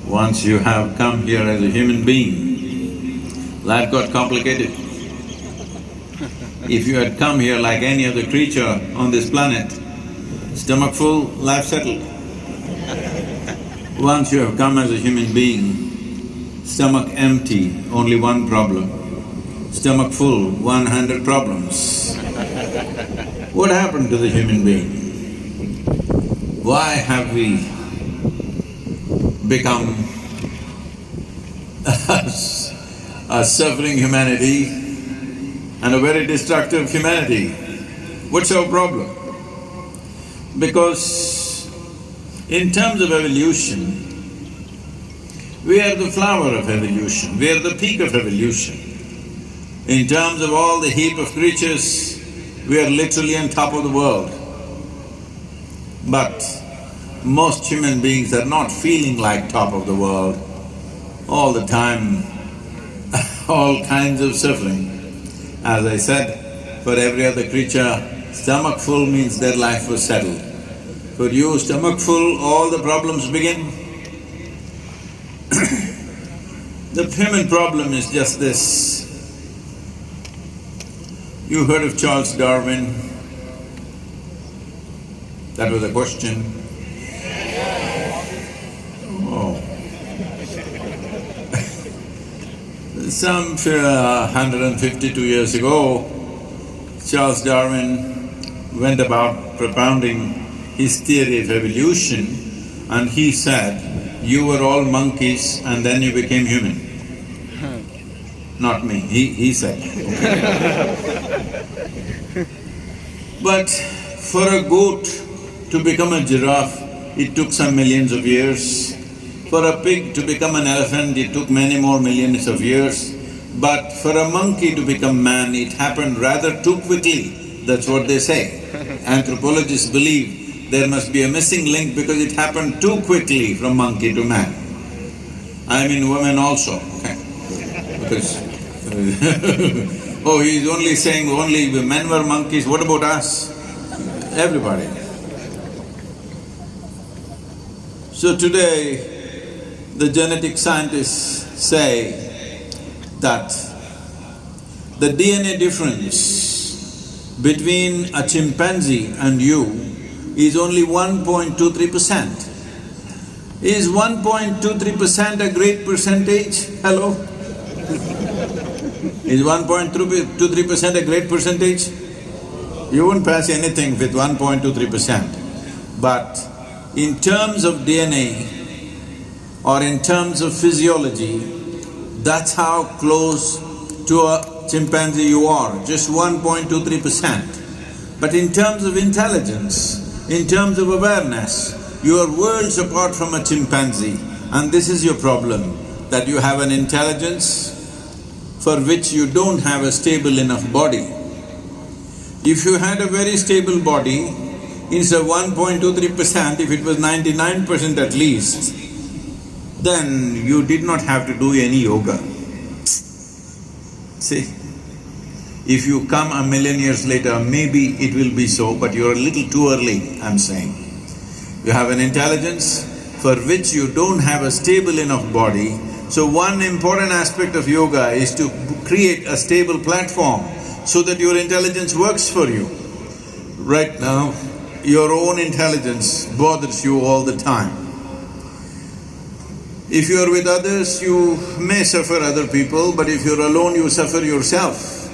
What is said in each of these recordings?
Once you have come here as a human being, life got complicated. If you had come here like any other creature on this planet, stomach full, life settled. Once you have come as a human being, stomach empty, only one problem. Stomach full, 100 problems. What happened to the human being? Why have we become a suffering humanity and a very destructive humanity? What's our problem? Because in terms of evolution, we are the flower of evolution, we are the peak of evolution. In terms of all the heap of creatures, we are literally on top of the world. But most human beings are not feeling like top of the world all the time, all kinds of suffering. As I said, for every other creature, stomach full means their life was settled. For you, stomach full, all the problems begin. The human problem is just this. You heard of Charles Darwin? That was a question. Oh. Some 152 years ago, Charles Darwin went about propounding his theory of evolution, and he said, you were all monkeys and then you became human. Not me, he said. But for a goat to become a giraffe, it took some millions of years. For a pig to become an elephant, it took many more millions of years. But for a monkey to become man, it happened rather too quickly, that's what they say. Anthropologists believe there must be a missing link because it happened too quickly from monkey to man. I mean women also, okay? Because oh, he's only saying only men were monkeys, what about us? Everybody. So today, the genetic scientists say that the DNA difference between a chimpanzee and you is only 1.23%. Is 1.23% a great percentage? Hello? Is 1.23% a great percentage? You won't pass anything with 1.23%. But in terms of DNA or in terms of physiology, that's how close to a chimpanzee you are, just 1.23%. But in terms of intelligence, in terms of awareness, you are worlds apart from a chimpanzee. And this is your problem, that you have an intelligence for which you don't have a stable enough body. If you had a very stable body, instead of 1.23%, if it was 99% at least, then you did not have to do any yoga. See, if you come a million years later, maybe it will be so, but you're a little too early, I'm saying. You have an intelligence for which you don't have a stable enough body. So one important aspect of yoga is to create a stable platform so that your intelligence works for you. Right now, your own intelligence bothers you all the time. If you are with others, you may suffer other people, but if you're alone, you suffer yourself.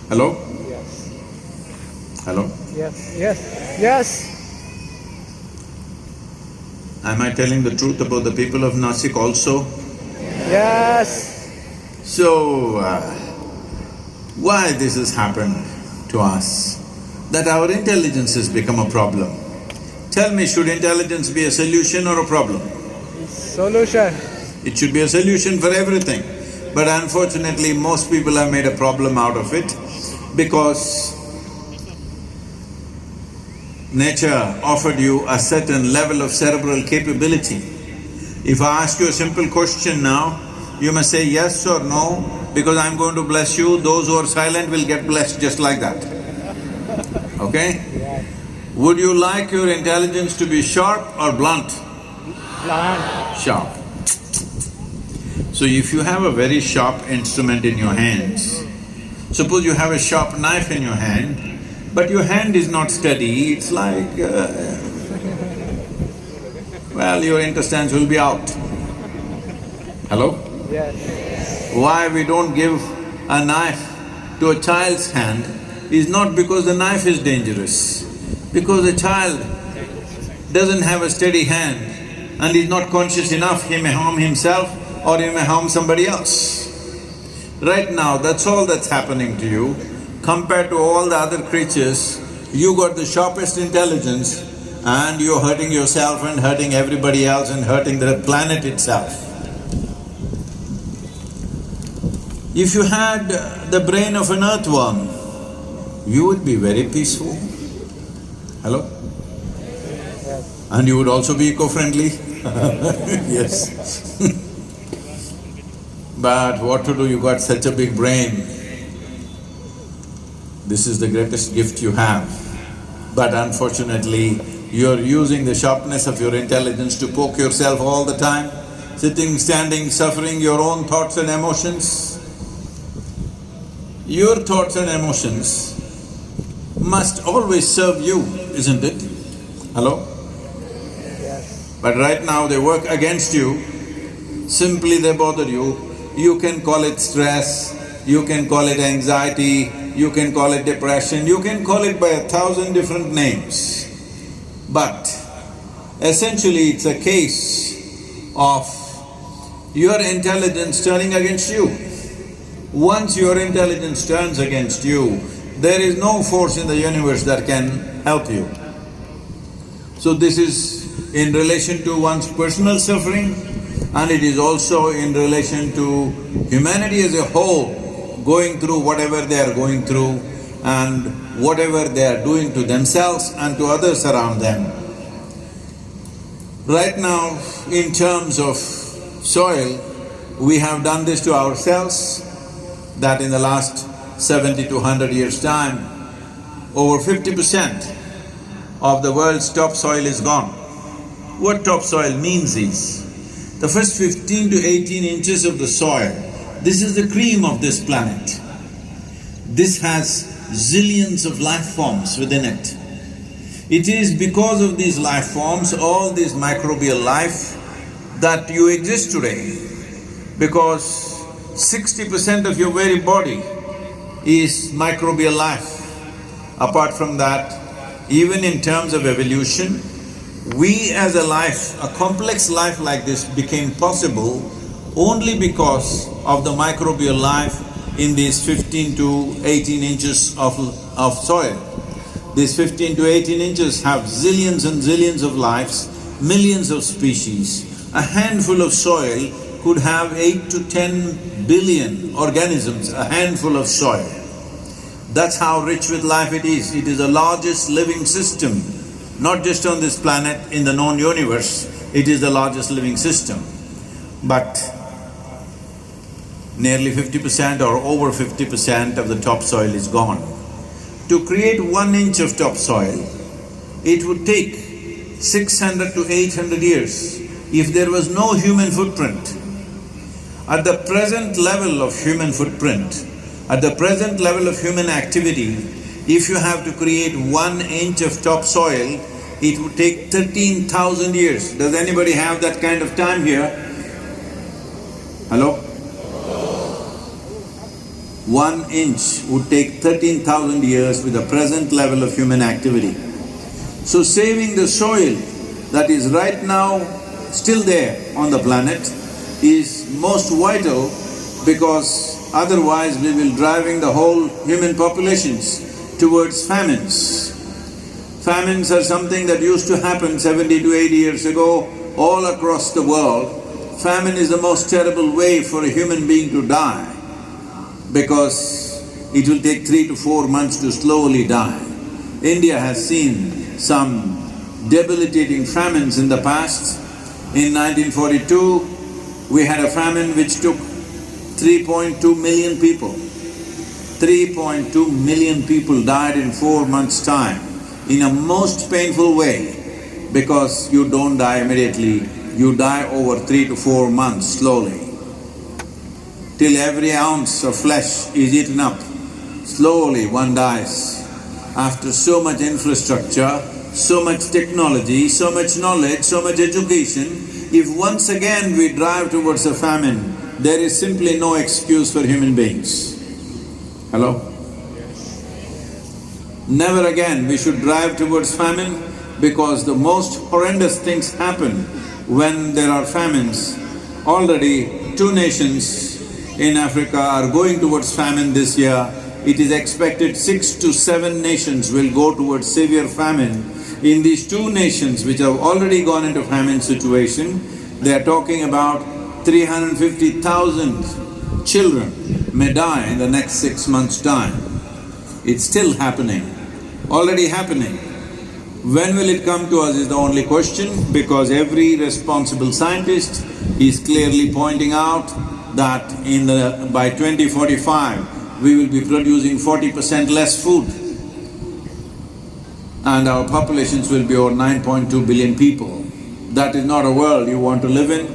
Hello? Yes. Hello? Yes, yes, yes. Am I telling the truth about the people of Nasik also? Yes. So, why this has happened to us? That our intelligence has become a problem. Tell me, should intelligence be a solution or a problem? Solution. It should be a solution for everything. But unfortunately, most people have made a problem out of it because nature offered you a certain level of cerebral capability. If I ask you a simple question now, you must say yes or no, because I'm going to bless you, those who are silent will get blessed just like that. Okay? Would you like your intelligence to be sharp or blunt? Blunt. Sharp. So if you have a very sharp instrument in your hands, suppose you have a sharp knife in your hand, but your hand is not steady, it's like… well, your intestines will be out. Hello? Yes. Why we don't give a knife to a child's hand is not because the knife is dangerous, because a child doesn't have a steady hand and is not conscious enough, he may harm himself or he may harm somebody else. Right now, that's all that's happening to you. Compared to all the other creatures, you got the sharpest intelligence and you're hurting yourself and hurting everybody else and hurting the planet itself. If you had the brain of an earthworm, you would be very peaceful. Hello? And you would also be eco-friendly. Yes. But what to do, you got such a big brain. This is the greatest gift you have. But unfortunately, you're using the sharpness of your intelligence to poke yourself all the time, sitting, standing, suffering your own thoughts and emotions. Your thoughts and emotions must always serve you, isn't it? Hello? Yes. But right now they work against you, simply they bother you. You can call it stress, you can call it anxiety, you can call it depression, you can call it by 1,000 different names. But essentially it's a case of your intelligence turning against you. Once your intelligence turns against you, there is no force in the universe that can help you. So this is in relation to one's personal suffering and it is also in relation to humanity as a whole going through whatever they are going through and whatever they are doing to themselves and to others around them. Right now, in terms of soil, we have done this to ourselves, that in the last 70 to 100 years' time, over 50% of the world's topsoil is gone. What topsoil means is, the first 15 to 18 inches of the soil, this is the cream of this planet. This has zillions of life forms within it. It is because of these life forms, all this microbial life, that you exist today, because 60% of your very body is microbial life. Apart from that, even in terms of evolution, we as a life, a complex life like this became possible only because of the microbial life in these 15 to 18 inches of soil. These 15 to 18 inches have zillions and zillions of lives, millions of species. A handful of soil could have 8 to 10 billion organisms, a handful of soil. That's how rich with life it is. It is the largest living system, not just on this planet, in the known universe, it is the largest living system. But nearly 50% or over 50% of the topsoil is gone. To create 1 inch of topsoil, it would take 600 to 800 years if there was no human footprint. At the present level of human footprint, at the present level of human activity, if you have to create 1 inch of topsoil, it would take 13,000 years. Does anybody have that kind of time here? Hello? 1 inch would take 13,000 years with the present level of human activity. So saving the soil that is right now still there on the planet is most vital, because otherwise we will driving the whole human populations towards famines. Famines are something that used to happen 70 to 80 years ago all across the world. Famine is the most terrible way for a human being to die, because it will take 3 to 4 months to slowly die. India has seen some debilitating famines in the past. In 1942, we had a famine which took 3.2 million people. 3.2 million people died in 4 months' time in a most painful way, because you don't die immediately, you die over 3 to 4 months slowly. till every ounce of flesh is eaten up. Slowly one dies. After so much infrastructure, so much technology, so much knowledge, so much education, if once again we drive towards a famine, there is simply no excuse for human beings. Hello? Never again we should drive towards famine, because the most horrendous things happen when there are famines. Already 2 nations in Africa are going towards famine this year. It is expected 6 to 7 nations will go towards severe famine. In these 2 nations which have already gone into famine situation, they are talking about 350,000 children may die in the next 6 months' time. It's still happening, already happening. When will it come to us is the only question, because every responsible scientist is clearly pointing out that by 2045, we will be producing 40% less food and our populations will be over 9.2 billion people. That is not a world you want to live in.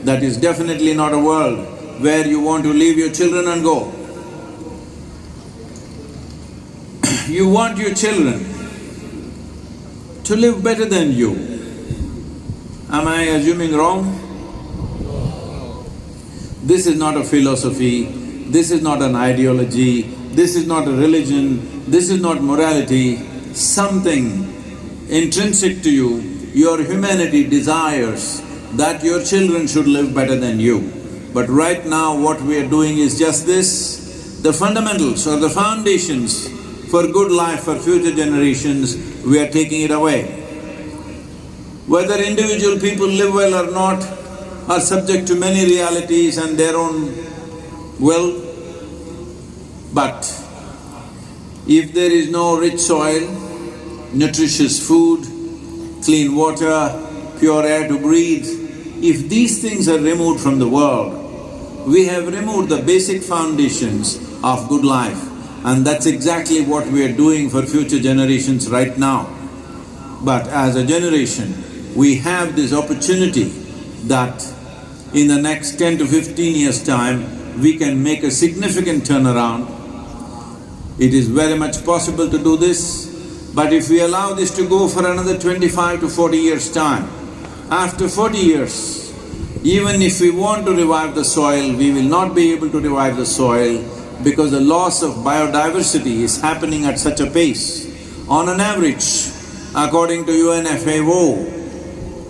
That is definitely not a world where you want to leave your children and go. You want your children to live better than you. Am I assuming wrong? This is not a philosophy, this is not an ideology, this is not a religion, this is not morality. Something intrinsic to you, your humanity desires that your children should live better than you. But right now what we are doing is just this, the fundamentals or the foundations for good life for future generations, we are taking it away. Whether individual people live well or not are subject to many realities and their own will, but if there is no rich soil, nutritious food, clean water, pure air to breathe, if these things are removed from the world, we have removed the basic foundations of good life. And that's exactly what we are doing for future generations right now. But as a generation, we have this opportunity that in the next 10 to 15 years' time, we can make a significant turnaround. It is very much possible to do this, but if we allow this to go for another 25 to 40 years' time, after 40 years, even if we want to revive the soil, we will not be able to revive the soil, because the loss of biodiversity is happening at such a pace. On an average, according to UNFAO,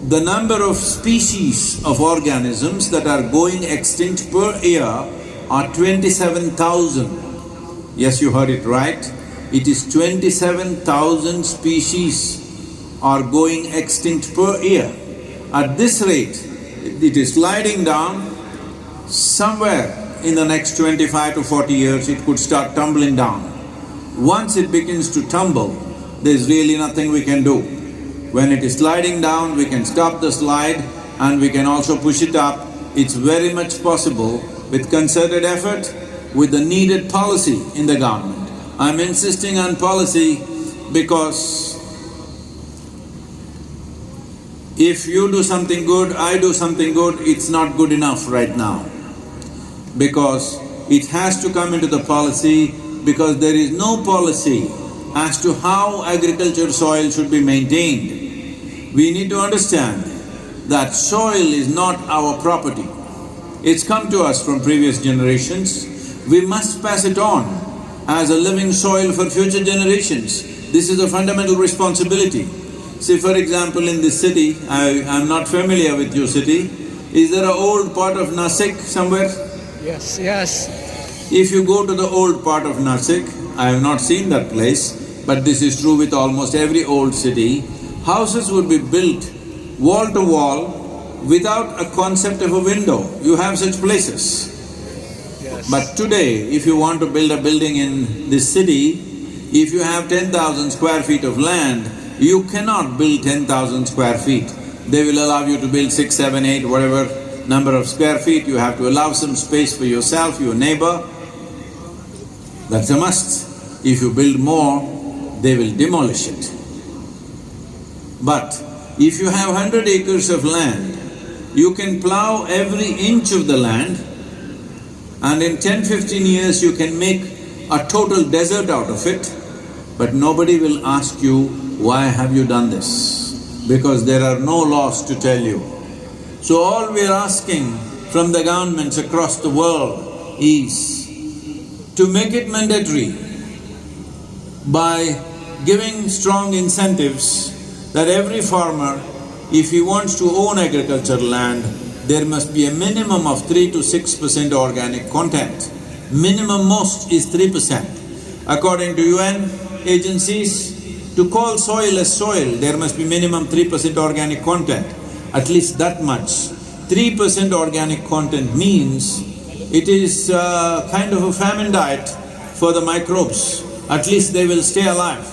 the number of species of organisms that are going extinct per year are 27,000. Yes, you heard it right. It is 27,000 species are going extinct per year. At this rate, it is sliding down. Somewhere in the next 25 to 40 years, it could start tumbling down. Once it begins to tumble, there is really nothing we can do. When it is sliding down, we can stop the slide and we can also push it up. It's very much possible with concerted effort, with the needed policy in the government. I'm insisting on policy because if you do something good, I do something good, it's not good enough right now. Because it has to come into the policy, because there is no policy as to how agriculture soil should be maintained. We need to understand that soil is not our property. It's come to us from previous generations. We must pass it on as a living soil for future generations. This is a fundamental responsibility. See, for example, in this city, I'm not familiar with your city, is there an old part of Nasik somewhere? Yes, yes. If you go to the old part of Nasik, I have not seen that place, but this is true with almost every old city, houses would be built wall to wall without a concept of a window. You have such places. Yes. But today, if you want to build a building in this city, if you have 10,000 square feet of land, you cannot build 10,000 square feet. They will allow you to build 6, 7, 8, whatever number of square feet. You have to allow some space for yourself, your neighbor. That's a must. If you build more, they will demolish it. But if you have 100 acres of land, you can plow every inch of the land And in 10-15 years you can make a total desert out of it, but nobody will ask you, why have you done this? Because there are no laws to tell you. So all we're asking from the governments across the world is to make it mandatory by giving strong incentives that every farmer, if he wants to own agricultural land, there must be a minimum of 3 to 6% organic content. Minimum most is 3%. According to UN agencies, to call soil as soil, there must be minimum 3% organic content, at least that much. 3% organic content means it is kind of a famine diet for the microbes. At least they will stay alive.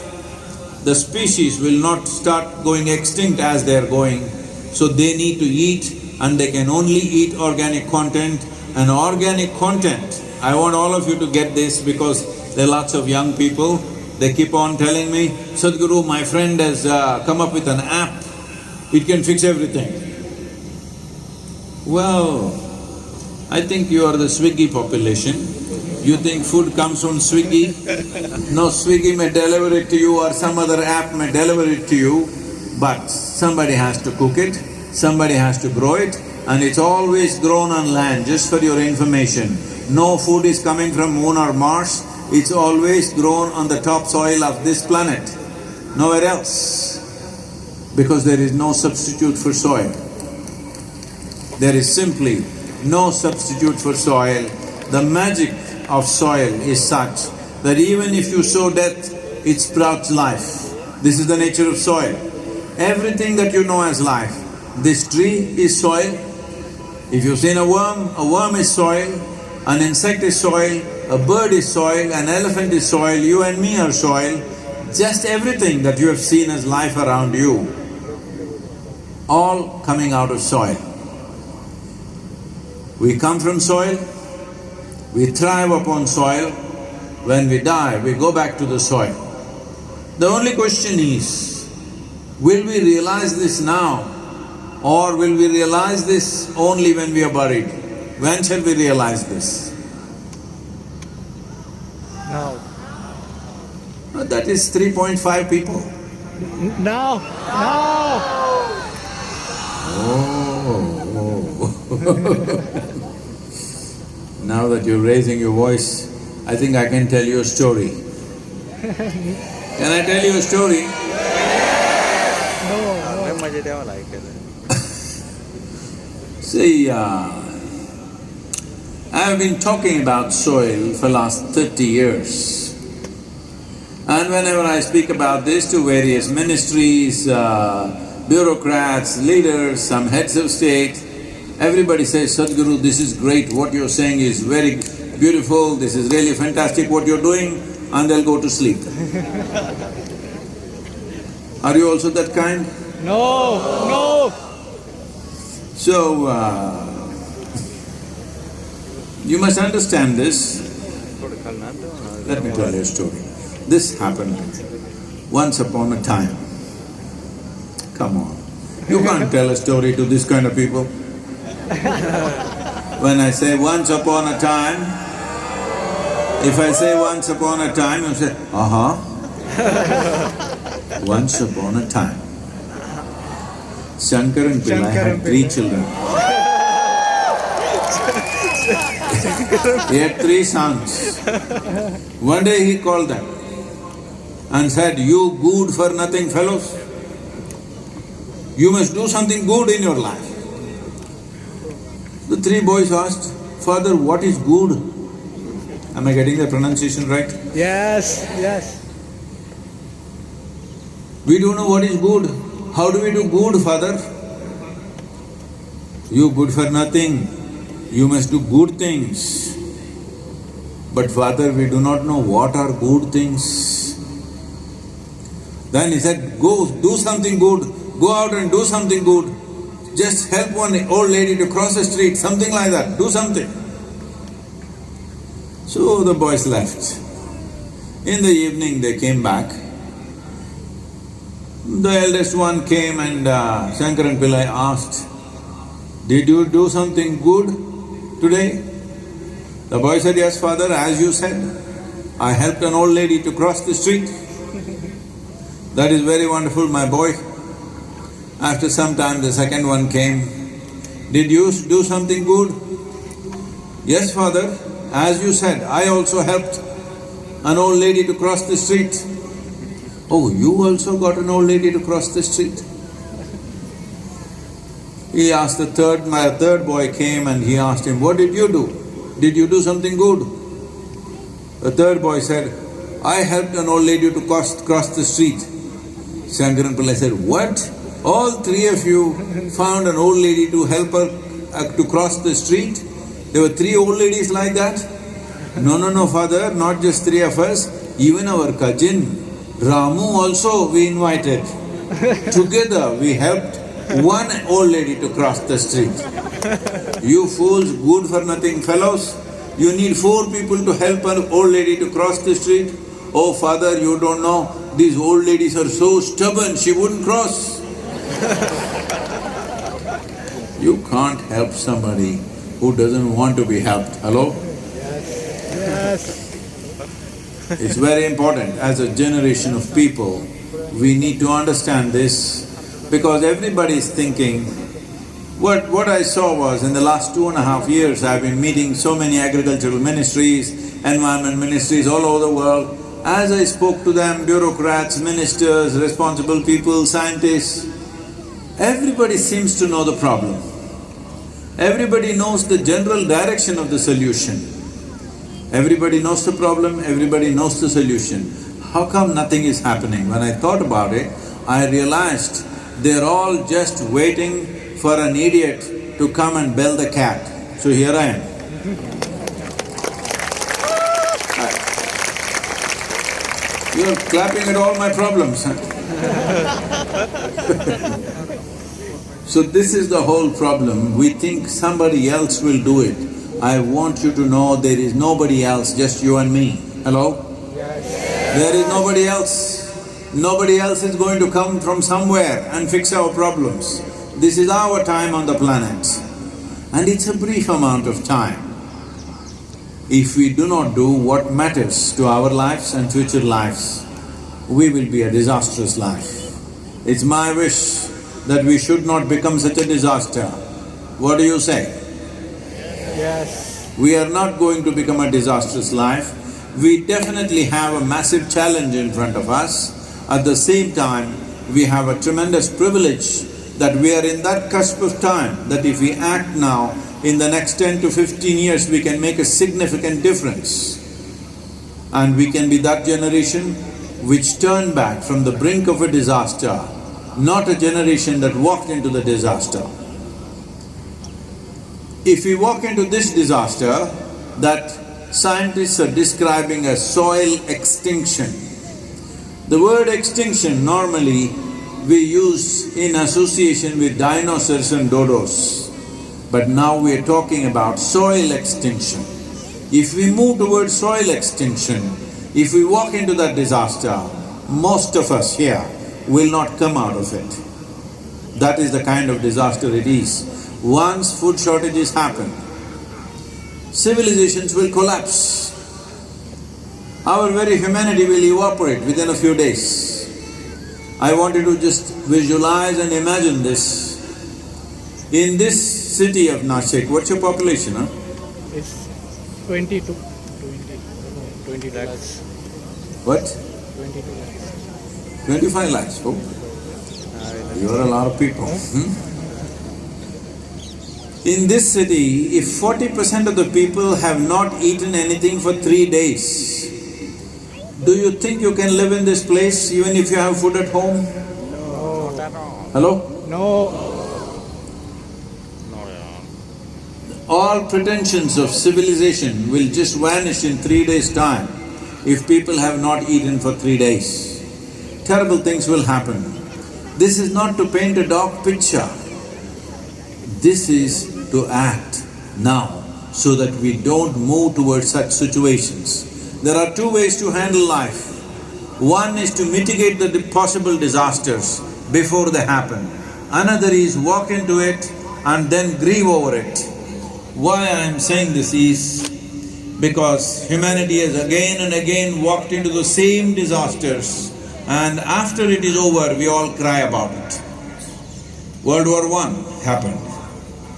The species will not start going extinct as they are going, so they need to eat and they can only eat organic content. And organic content, I want all of you to get this because there are lots of young people, they keep on telling me, Sadguru, my friend has come up with an app, it can fix everything. Well, I think you are the Swiggy population. You think food comes from Swiggy? No, Swiggy may deliver it to you or some other app may deliver it to you, but somebody has to cook it, somebody has to grow it, and it's always grown on land, just for your information. No food is coming from Moon or Mars, it's always grown on the topsoil of this planet, nowhere else, because there is no substitute for soil. There is simply no substitute for soil. The magic of soil is such that even if you sow death, it sprouts life. This is the nature of soil. Everything that you know as life. This tree is soil. If you've seen a worm is soil, an insect is soil, a bird is soil, an elephant is soil, you and me are soil. Just everything that you have seen as life around you, all coming out of soil. We come from soil, we thrive upon soil. When we die, we go back to the soil. The only question is, will we realize this now or will we realize this only when we are buried? When shall we realize this? Now. That is 3.5 people. Now. Now. Now that you're raising your voice, I think I can tell you a story. Can I tell you a story? See, I have been talking about soil for the last 30 years. And whenever I speak about this to various ministries, bureaucrats, leaders, some heads of state, everybody says, Sadguru, this is great, what you're saying is very beautiful, this is really fantastic what you're doing, and they'll go to sleep. Are you also that kind? No, no. So, you must understand this. Let me tell you a story. This happened once upon a time. Come on, you can't tell a story to this kind of people. When I say once upon a time, if I say once upon a time, you say, Once upon a time, Shankar and Pillai had 3 children. He had 3 sons. One day he called them and said, you good for nothing fellows, you must do something good in your life. The 3 boys asked, Father, what is good? Am I getting the pronunciation right? Yes, yes. We don't know what is good. How do we do good, Father? You good for nothing, you must do good things. But Father, we do not know what are good things. Then he said, go do something good, go out and do something good. Just help one old lady to cross the street, something like that, do something. So the boys left. In the evening they came back. The eldest one came and Shankaran Pillai asked, did you do something good today? The boy said, yes, father, as you said, I helped an old lady to cross the street. That is very wonderful, my boy. After some time, the second one came. Did you do something good? Yes, father, as you said, I also helped an old lady to cross the street. Oh, you also got an old lady to cross the street? He asked my third boy came and he asked him, what did you do? Did you do something good? The third boy said, I helped an old lady to cross the street. Shankaran Pillai said, what? All three of you found an old lady to help her to cross the street? There were three old ladies like that? No, father, not just three of us, even our cousin Ramu also we invited. Together we helped one old lady to cross the street. You fools, good for nothing fellows, you need 4 people to help an old lady to cross the street? Oh father, you don't know, these old ladies are so stubborn, she wouldn't cross. You can't help somebody who doesn't want to be helped, hello? Yes. It's very important, as a generation of people, we need to understand this because everybody is thinking, what I saw was in the last 2.5 years, I've been meeting so many agricultural ministries, environment ministries all over the world. As I spoke to them, bureaucrats, ministers, responsible people, scientists, everybody seems to know the problem. Everybody knows the general direction of the solution. Everybody knows the problem, everybody knows the solution. How come nothing is happening? When I thought about it, I realized they're all just waiting for an idiot to come and bell the cat. So here I am. You're clapping at all my problems, huh? So this is the whole problem. We think somebody else will do it. I want you to know there is nobody else, just you and me. Hello? There is nobody else. Nobody else is going to come from somewhere and fix our problems. This is our time on the planet. And it's a brief amount of time. If we do not do what matters to our lives and future lives, we will be a disastrous life. It's my wish that we should not become such a disaster. What do you say? Yes. We are not going to become a disastrous life. We definitely have a massive challenge in front of us. At the same time, we have a tremendous privilege that we are in that cusp of time, that if we act now, in the next 10 to 15 years, we can make a significant difference. And we can be that generation which turned back from the brink of a disaster, not a generation that walked into the disaster. If we walk into this disaster that scientists are describing as soil extinction, the word extinction normally we use in association with dinosaurs and dodos. But now we are talking about soil extinction. If we move towards soil extinction, if we walk into that disaster, most of us here will not come out of it. That is the kind of disaster it is. Once food shortages happen, civilizations will collapse. Our very humanity will evaporate within a few days. I want you to just visualize and imagine this. In this city of Nashik, what's your population, huh? It's 20 lakhs. What? 22 lakhs. 25 lakhs, oh. You are a lot of people, In this city, if 40% of the people have not eaten anything for 3 days, do you think you can live in this place even if you have food at home? No. Hello? No. All pretensions of civilization will just vanish in 3 days' time if people have not eaten for 3 days. Terrible things will happen. This is not to paint a dark picture. This is to act now so that we don't move towards such situations. There are 2 ways to handle life. One is to mitigate the possible disasters before they happen. Another is walk into it and then grieve over it. Why I am saying this is, because humanity has again and again walked into the same disasters, and after it is over, we all cry about it. World War I happened,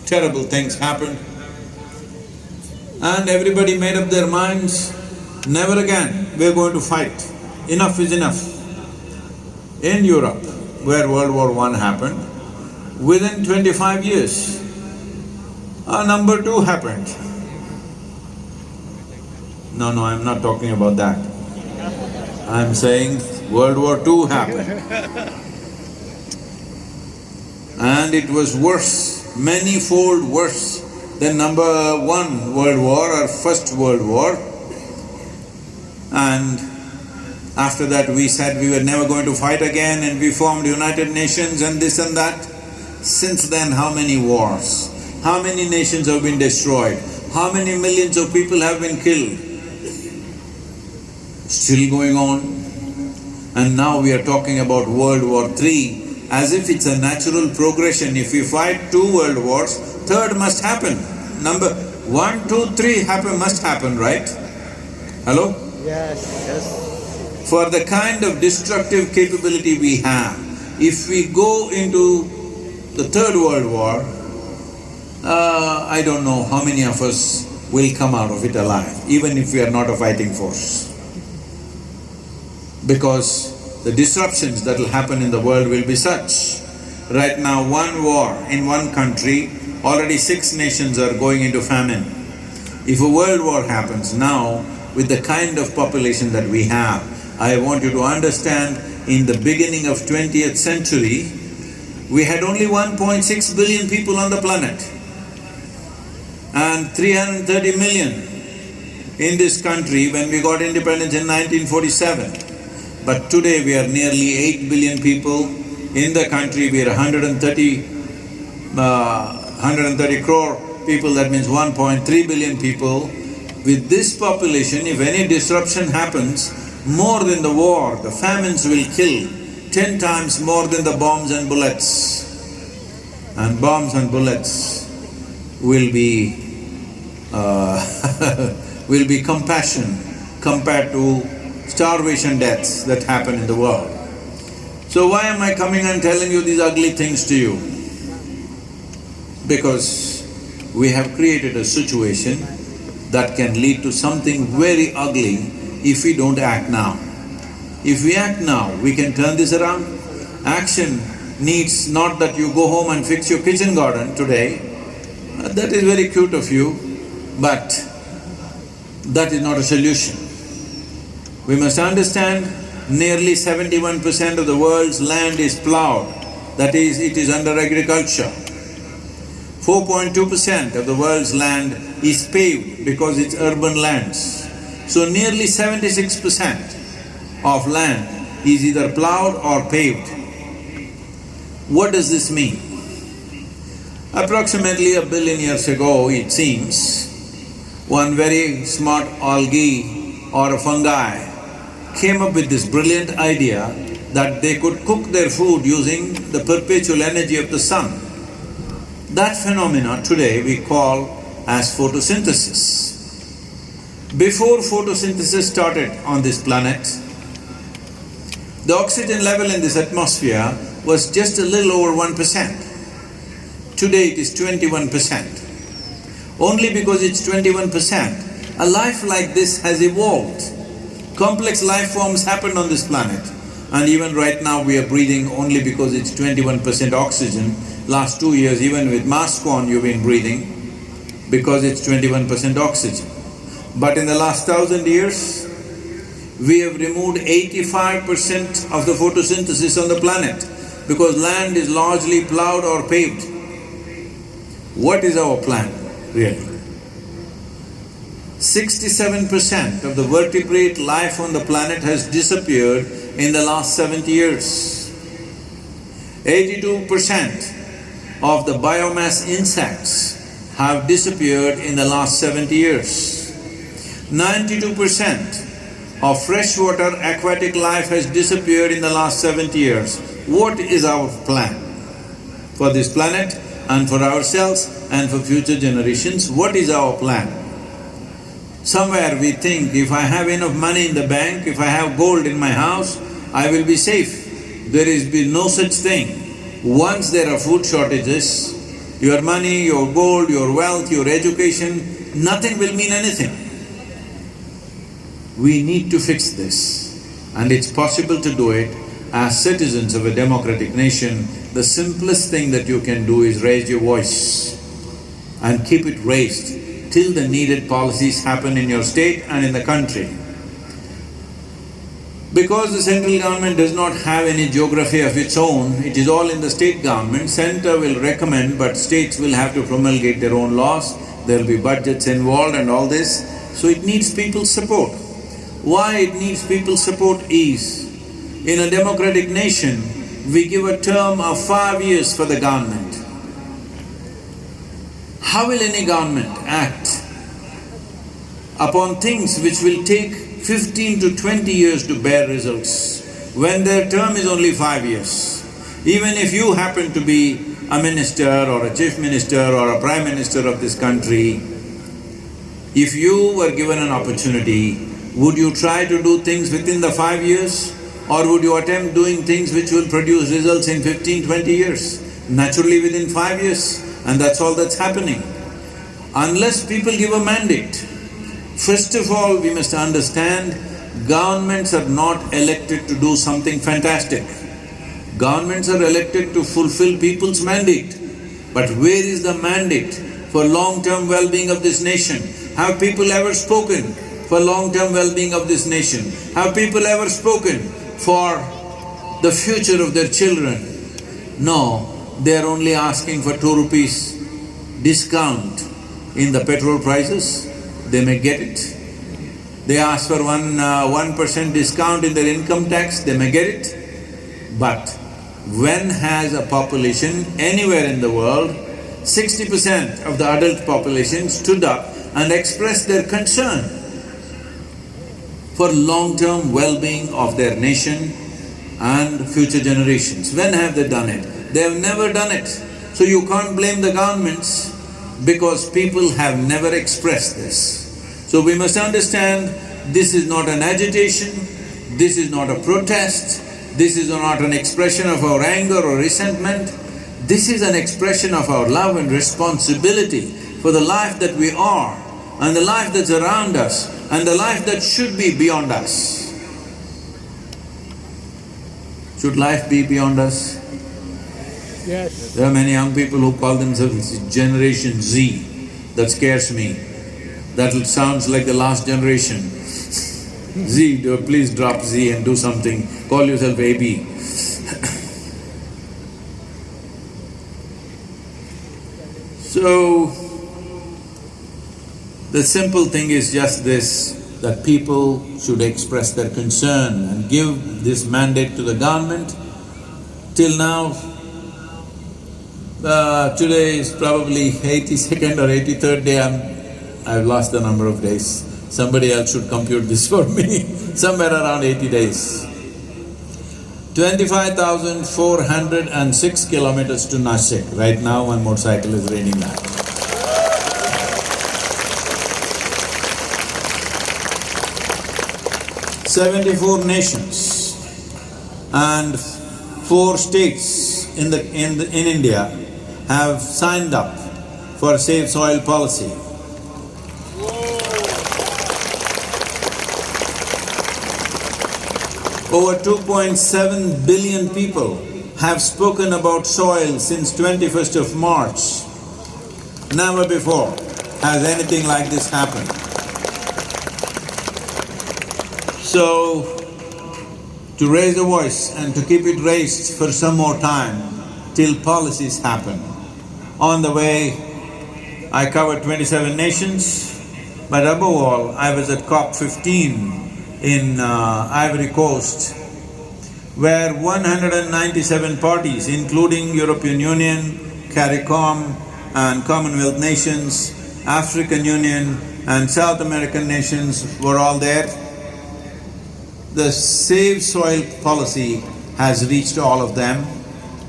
terrible things happened, and everybody made up their minds, never again we're going to fight, enough is enough. In Europe, where World War I happened, within 25 years, number two happened. No, I'm not talking about that. I'm saying World War II happened. And it was worse, many-fold worse than number one World War or First World War. And after that we said we were never going to fight again, and we formed United Nations and this and that. Since then, how many wars? How many nations have been destroyed? How many millions of people have been killed? Still going on. And now we are talking about World War III as if it's a natural progression. If we fight 2 world wars, third must happen. Number 1, 2, 3 must happen, right? Hello? Yes. For the kind of destructive capability we have, if we go into the Third World War, I don't know how many of us will come out of it alive, even if we are not a fighting force. Because the disruptions that will happen in the world will be such. Right now, one war in one country, already 6 nations are going into famine. If a world war happens now, with the kind of population that we have, I want you to understand, in the beginning of 20th century, we had only 1.6 billion people on the planet and 330 million in this country when we got independence in 1947. But today we are nearly 8 billion people in the country. We are 130 crore people, that means 1.3 billion people. With this population, if any disruption happens, more than the war, the famines will kill 10 times more than the bombs and bullets. And bombs and bullets will be will be compassion compared to starvation deaths that happen in the world. So why am I coming and telling you these ugly things to you? Because we have created a situation that can lead to something very ugly if we don't act now. If we act now, we can turn this around. Action needs not that you go home and fix your kitchen garden today. That is very cute of you, but that is not a solution. We must understand, nearly 71% of the world's land is plowed, that is, it is under agriculture. 4.2% of the world's land is paved because it's urban lands. So nearly 76% of land is either plowed or paved. What does this mean? Approximately 1 billion years ago, it seems, one very smart algae or a fungi came up with this brilliant idea that they could cook their food using the perpetual energy of the sun. That phenomena today we call as photosynthesis. Before photosynthesis started on this planet, the oxygen level in this atmosphere was just a little over 1%. Today it is 21%. Only because it's 21%, a life like this has evolved. Complex life forms happened on this planet, and even right now we are breathing only because it's 21% oxygen. Last 2 years, even with mask on, you've been breathing because it's 21% oxygen. But in the last 1,000 years, we have removed 85% of the photosynthesis on the planet because land is largely plowed or paved. What is our plan, really? 67% of the vertebrate life on the planet has disappeared in the last 70 years. 82% of the biomass insects have disappeared in the last 70 years. 92% of freshwater aquatic life has disappeared in the last 70 years. What is our plan for this planet and for ourselves and for future generations? What is our plan? Somewhere we think, if I have enough money in the bank, if I have gold in my house, I will be safe. There is no such thing. Once there are food shortages, your money, your gold, your wealth, your education, nothing will mean anything. We need to fix this, and it's possible to do it. As citizens of a democratic nation, the simplest thing that you can do is raise your voice and keep it raised till the needed policies happen in your state and in the country. Because the central government does not have any geography of its own, it is all in the state government. Center will recommend, but states will have to promulgate their own laws, there will be budgets involved and all this. So it needs people's support. Why it needs people's support is, in a democratic nation, we give a term of 5 years for the government. How will any government act upon things which will take 15 to 20 years to bear results, when their term is only 5 years? Even if you happen to be a minister or a chief minister or a prime minister of this country, if you were given an opportunity, would you try to do things within the 5 years? Or would you attempt doing things which will produce results in 15, 20 years? Naturally within 5 years, and that's all that's happening. Unless people give a mandate. First of all, we must understand, governments are not elected to do something fantastic. Governments are elected to fulfill people's mandate. But where is the mandate for long-term well-being of this nation? Have people ever spoken for long-term well-being of this nation? Have people ever spoken for the future of their children? No, they are only asking for 2 rupees discount in the petrol prices. They may get it. They ask for 1% discount in their income tax, they may get it. But when has a population anywhere in the world, 60% of the adult population stood up and expressed their concern for long-term well-being of their nation and future generations? When have they done it? They have never done it. So you can't blame the governments because people have never expressed this. So we must understand, this is not an agitation, this is not a protest, this is not an expression of our anger or resentment. This is an expression of our love and responsibility for the life that we are and the life that's around us and the life that should be beyond us. Should life be beyond us? Yes. There are many young people who call themselves Generation Z. That scares me. That sounds like the last generation. Z, please drop Z and do something. Call yourself AB. So, the simple thing is just this, that people should express their concern and give this mandate to the government. Till now, today is probably 82nd or 83rd day, I've lost the number of days. Somebody else should compute this for me, somewhere around 80 days. 25,406 kilometers to Nashik. Right now, one motorcycle is raining that. "74 nations and 4 states in India have signed up for safe soil policy. Over 2.7 billion people have spoken about soil since 21st of March. Never before has anything like this happened. So, to raise a voice and to keep it raised for some more time till policies happen. On the way, I covered 27 nations, but above all, I was at COP15 in Ivory Coast, where 197 parties, including European Union, CARICOM and Commonwealth nations, African Union and South American nations were all there. The Save Soil policy has reached all of them.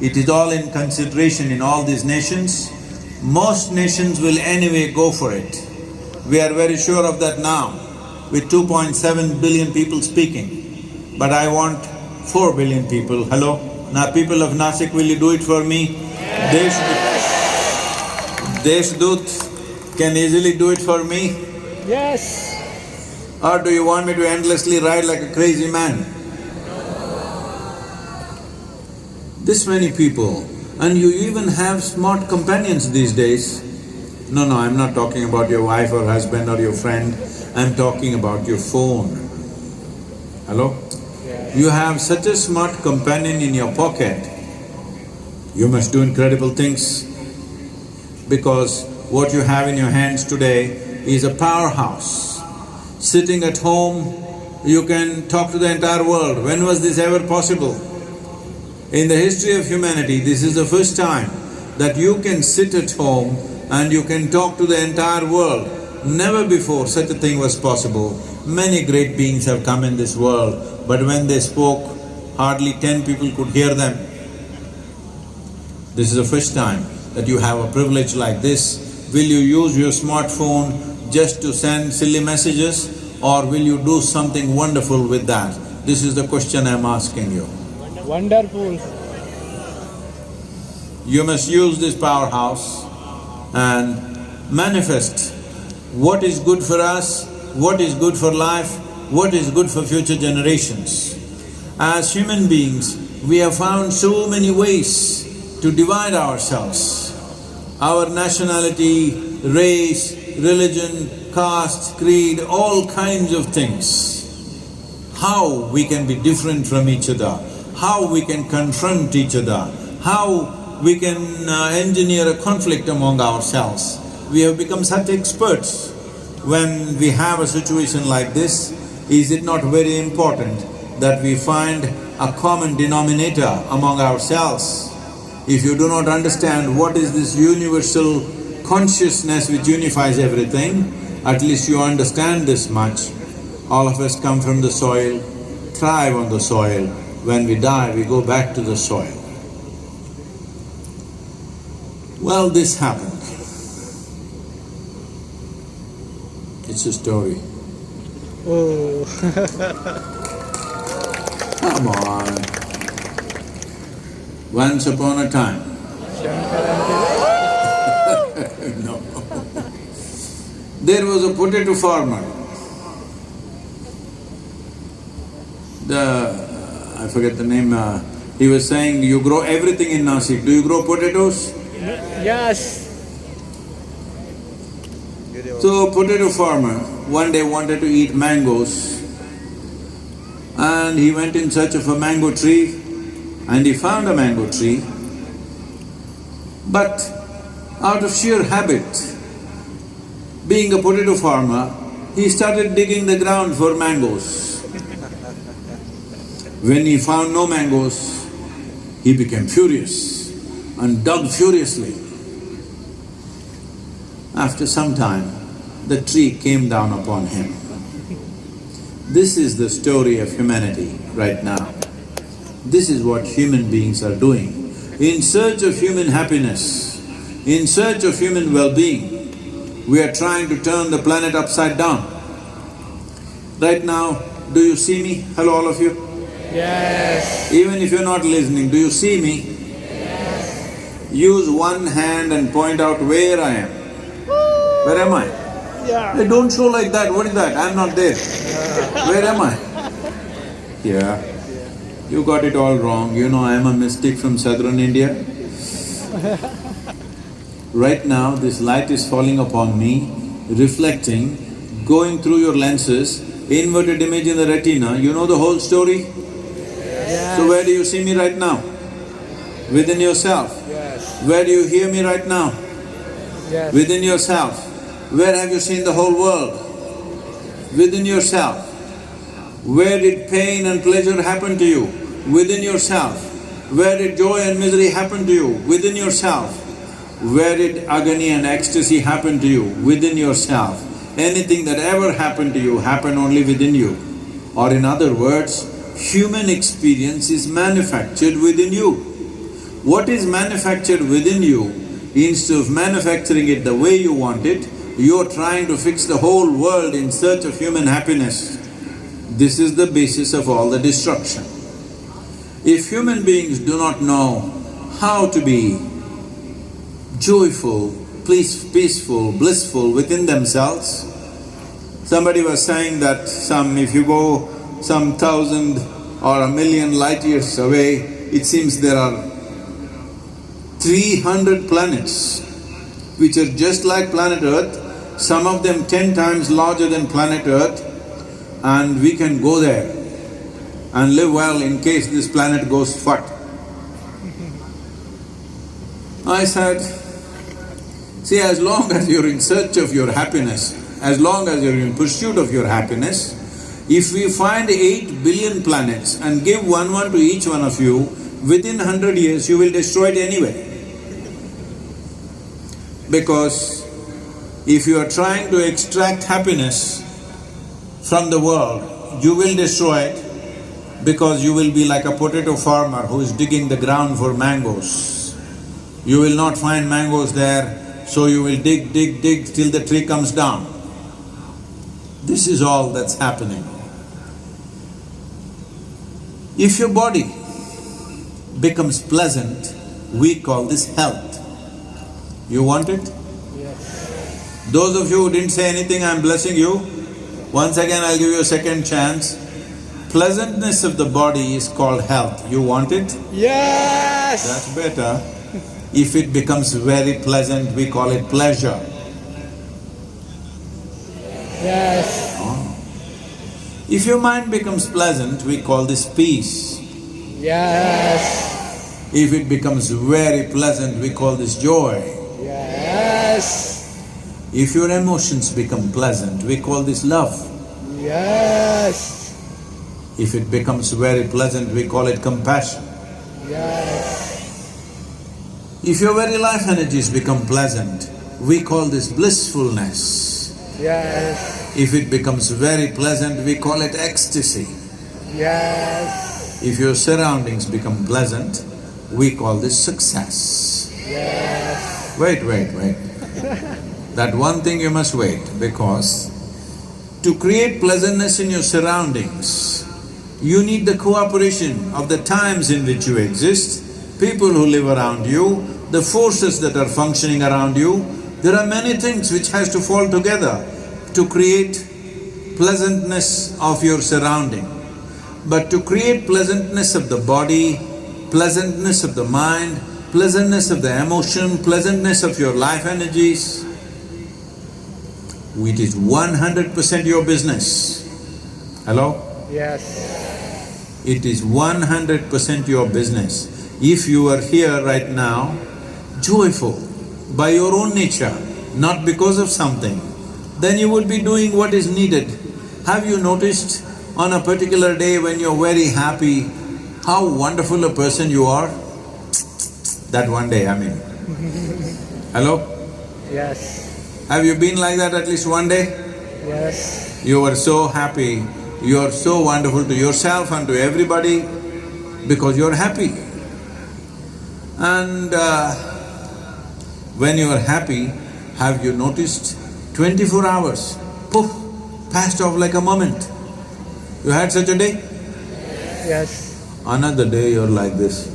It is all in consideration in all these nations. Most nations will anyway go for it. We are very sure of that now, with 2.7 billion people speaking. But I want 4 billion people. Hello? Now people of Nasik, will you do it for me? Deshdut can easily do it for me? Yes. Or do you want me to endlessly ride like a crazy man? This many people, and you even have smart companions these days. No, I'm not talking about your wife or husband or your friend, I'm talking about your phone. Hello? You have such a smart companion in your pocket, you must do incredible things, because what you have in your hands today is a powerhouse. Sitting at home, you can talk to the entire world. When was this ever possible? In the history of humanity, this is the first time that you can sit at home and you can talk to the entire world. Never before such a thing was possible. Many great beings have come in this world, but when they spoke, hardly 10 people could hear them. This is the first time that you have a privilege like this. Will you use your smartphone just to send silly messages, or will you do something wonderful with that? This is the question I'm asking you. Wonderful. You must use this powerhouse and manifest what is good for us, what is good for life, what is good for future generations. As human beings, we have found so many ways to divide ourselves. Our nationality, race, religion, caste, creed, all kinds of things. How we can be different from each other, how we can confront each other, how we can engineer a conflict among ourselves. We have become such experts. When we have a situation like this, is it not very important that we find a common denominator among ourselves? If you do not understand what is this universal consciousness which unifies everything, at least you understand this much. All of us come from the soil, thrive on the soil. When we die, we go back to the soil. Well, this happened. It's a story. Oh. Come on. Once upon a time. No. There was a potato farmer. I forget the name, he was saying, you grow everything in Nasik. Do you grow potatoes? Yes. So, potato farmer one day wanted to eat mangoes, and he went in search of a mango tree, and he found a mango tree. But out of sheer habit, being a potato farmer, he started digging the ground for mangoes. When he found no mangoes, he became furious and dug furiously. After some time, the tree came down upon him. This is the story of humanity right now. This is what human beings are doing. In search of human happiness, in search of human well-being, we are trying to turn the planet upside down. Right now, do you see me? Hello, all of you. Yes. Even if you're not listening, do you see me? Yes. Use one hand and point out where I am. Where am I? Yeah. Hey, don't show like that, what is that? I'm not there. Where am I? Yeah. You got it all wrong. You know, I'm a mystic from southern India. Right now, this light is falling upon me, reflecting, going through your lenses, inverted image in the retina. You know the whole story? Yes. So where do you see me right now? Within yourself. Yes. Where do you hear me right now? Yes. Within yourself. Where have you seen the whole world? Within yourself. Where did pain and pleasure happen to you? Within yourself. Where did joy and misery happen to you? Within yourself. Where did agony and ecstasy happen to you? Within yourself. Anything that ever happened to you happened only within you. Or in other words, human experience is manufactured within you. What is manufactured within you, instead of manufacturing it the way you want it, you're trying to fix the whole world in search of human happiness. This is the basis of all the destruction. If human beings do not know how to be joyful, peaceful, blissful within themselves, somebody was saying that if you go some 1,000 or 1,000,000 light years away, it seems there are 300 planets which are just like planet Earth, some of them 10 times larger than planet Earth, and we can go there and live well in case this planet goes fut. I said, see, as long as you're in search of your happiness, as long as you're in pursuit of your happiness, if we find 8 billion planets and give one to each one of you, within 100 years you will destroy it anyway. Because if you are trying to extract happiness from the world, you will destroy it because you will be like a potato farmer who is digging the ground for mangoes. You will not find mangoes there, so you will dig till the tree comes down. This is all that's happening. If your body becomes pleasant, we call this health. You want it? Yes. Those of you who didn't say anything, I'm blessing you. Once again, I'll give you a second chance. Pleasantness of the body is called health. You want it? Yes! That's better. If it becomes very pleasant, we call it pleasure. Yes. If your mind becomes pleasant, we call this peace. Yes. If it becomes very pleasant, we call this joy. Yes. If your emotions become pleasant, we call this love. Yes. If it becomes very pleasant, we call it compassion. Yes. If your very life energies become pleasant, we call this blissfulness. Yes. If it becomes very pleasant, we call it ecstasy. Yes. If your surroundings become pleasant, we call this success. Yes. Wait. That one thing you must wait, because to create pleasantness in your surroundings, you need the cooperation of the times in which you exist, people who live around you, the forces that are functioning around you. There are many things which has to fall together to create pleasantness of your surrounding. But to create pleasantness of the body, pleasantness of the mind, pleasantness of the emotion, pleasantness of your life energies, it is 100% your business. Hello? Yes. It is 100% your business. If you are here right now, joyful by your own nature, not because of something, then you would be doing what is needed. Have you noticed on a particular day when you're very happy, how wonderful a person you are? That one day, I mean. Hello? Yes. Have you been like that at least one day? Yes. You were so happy, you are so wonderful to yourself and to everybody because you're happy. And when you are happy, have you noticed 24 hours, poof, passed off like a moment. You had such a day? Yes. Another day you're like this.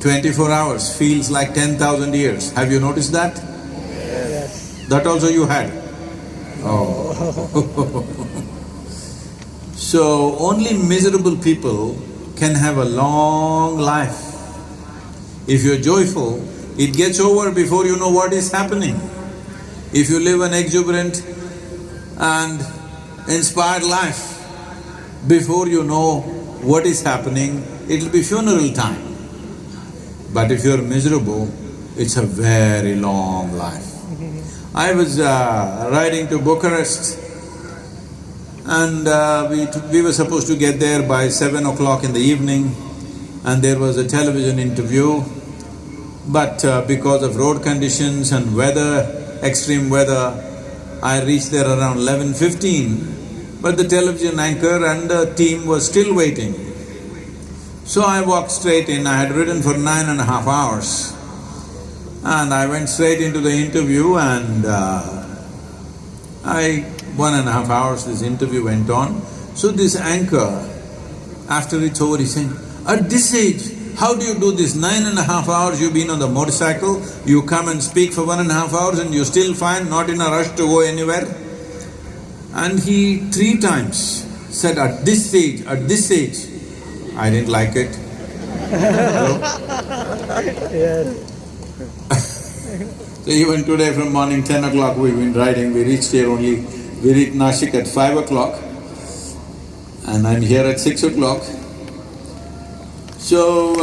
24 hours feels like 10,000 years. Have you noticed that? Yes. That also you had? Oh. So, only miserable people can have a long life. If you're joyful, it gets over before you know what is happening. If you live an exuberant and inspired life, before you know what is happening, it'll be funeral time. But if you're miserable, it's a very long life. I was riding to Bucharest and we were supposed to get there by 7 o'clock in the evening, and there was a television interview. But because of road conditions and weather, extreme weather, I reached there around 11:15, but the television anchor and the team was still waiting. So I walked straight in. I had ridden for 9.5 hours. And I went straight into the interview and 1.5 hours this interview went on. So this anchor, after it's over, he's saying, at this age, how do you do this? 9.5 hours you've been on the motorcycle, you come and speak for 1.5 hours and you're still fine, not in a rush to go anywhere? And he 3 times said, at this stage, at this stage. I didn't like it. Hello? Yes. So even today from morning 10 o'clock we've been riding, we reached Nashik at 5 o'clock and I'm here at 6 o'clock. So,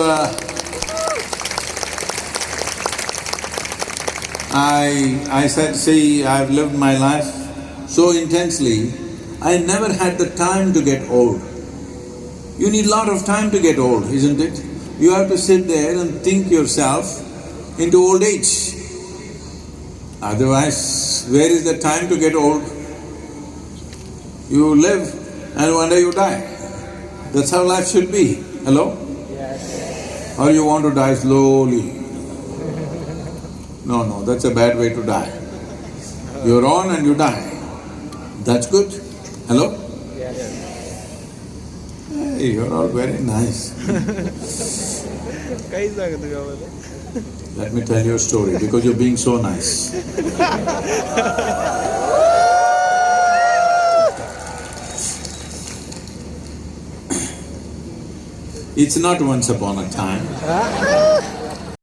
I said, see, I've lived my life so intensely, I never had the time to get old. You need lot of time to get old, isn't it? You have to sit there and think yourself into old age. Otherwise, where is the time to get old? You live and one day you die. That's how life should be. Hello? Yes. Or you want to die slowly? No, that's a bad way to die. You're on and you die. That's good. Hello? Yes. Hey, you're all very nice. Let me tell you a story because you're being so nice. It's not once upon a time.